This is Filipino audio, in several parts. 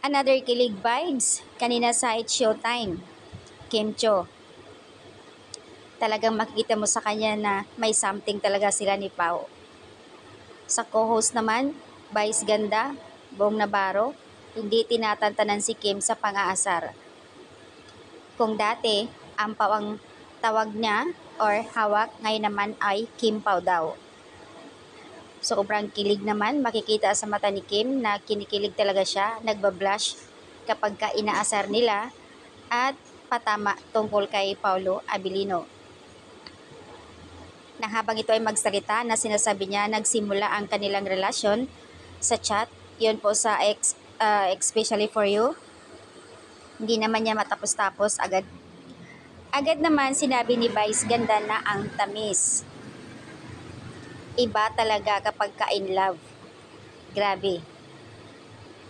Another kilig vibes, kanina sa It's Showtime, Kim Cho. Talagang makikita mo sa kanya na may something talaga sila ni Pao. Sa co-host naman, Vice Ganda, Bong Navarro, hindi tinatantanan si Kim sa pang-aasar. Kung dati, Ampaw ang tawag niya or hawak, ngayon naman ay Kim Pao daw. Sobrang kilig naman, makikita sa mata ni Kim na kinikilig talaga siya, nagbablush kapag ka inaasar nila at patama tungkol kay Paulo Abilino. Na habang ito ay magsalita na sinasabi niya nagsimula ang kanilang relasyon sa chat, yun po sa especially for you. Hindi naman niya matapos-tapos agad. Agad naman sinabi ni Vice Ganda na ang tamis. Iba talaga kapag ka in love. Grabe.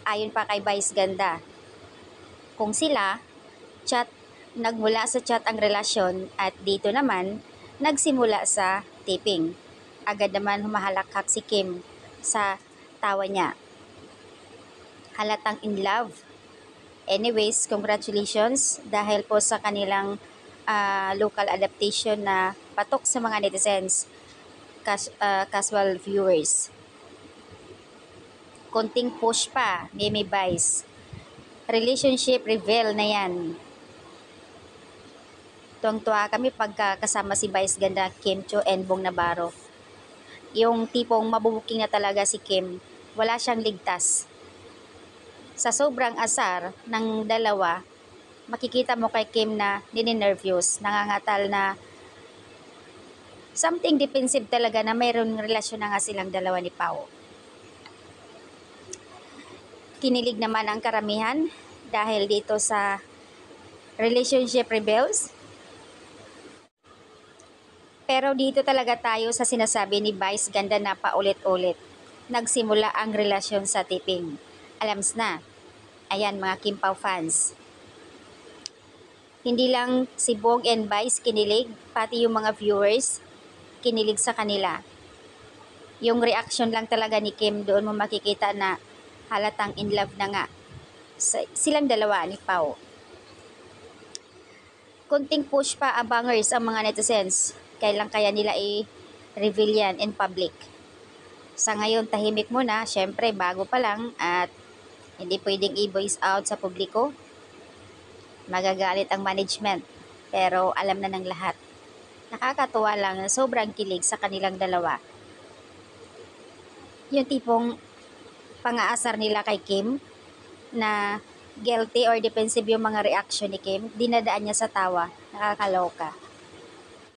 Ayon pa kay Vice Ganda, kung sila, nagmula sa chat ang relasyon at dito naman, nagsimula sa taping. Agad naman humahalakhak si Kim sa tawa niya. Halatang in love. Anyways, congratulations dahil po sa kanilang local adaptation na patok sa mga netizens, casual viewers. Konting push pa, Mimi Vice. Relationship reveal na yan. Tuwang-tuwa kami pagkakasama si Vice Ganda, Kim Cho, and Bong Navarro. Yung tipong mabubuking na talaga si Kim, wala siyang ligtas. Sa sobrang asar ng dalawa, makikita mo kay Kim na nininervyos, nangangatal na something defensive talaga na mayroong relasyon na nga silang dalawa ni Pao. Kinilig naman ang karamihan dahil dito sa relationship rebels. Pero dito talaga tayo sa sinasabi ni Vice Ganda na paulit-ulit. Nagsimula ang relasyon sa taping. Alams na. Ayan mga Kim Pao fans. Hindi lang si Bong and Vice kinilig, pati yung mga viewers kinilig sa kanila. Yung reaction lang talaga ni Kim, doon mo makikita na halatang in love na nga silang dalawa ni Pao. Kunting push pa abangers ang mga netizens. Kailan kaya nila i-reveal yan in public? Sa ngayon, tahimik muna. Syempre, bago pa lang at hindi pwedeng i-voice out sa publiko. Magagalit ang management. Pero alam na ng lahat. Nakakatuwa lang na sobrang kilig sa kanilang dalawa. Yung tipong pang-aasar nila kay Kim na guilty or defensive yung mga reaction ni Kim, dinadaan niya sa tawa. Nakakaloka.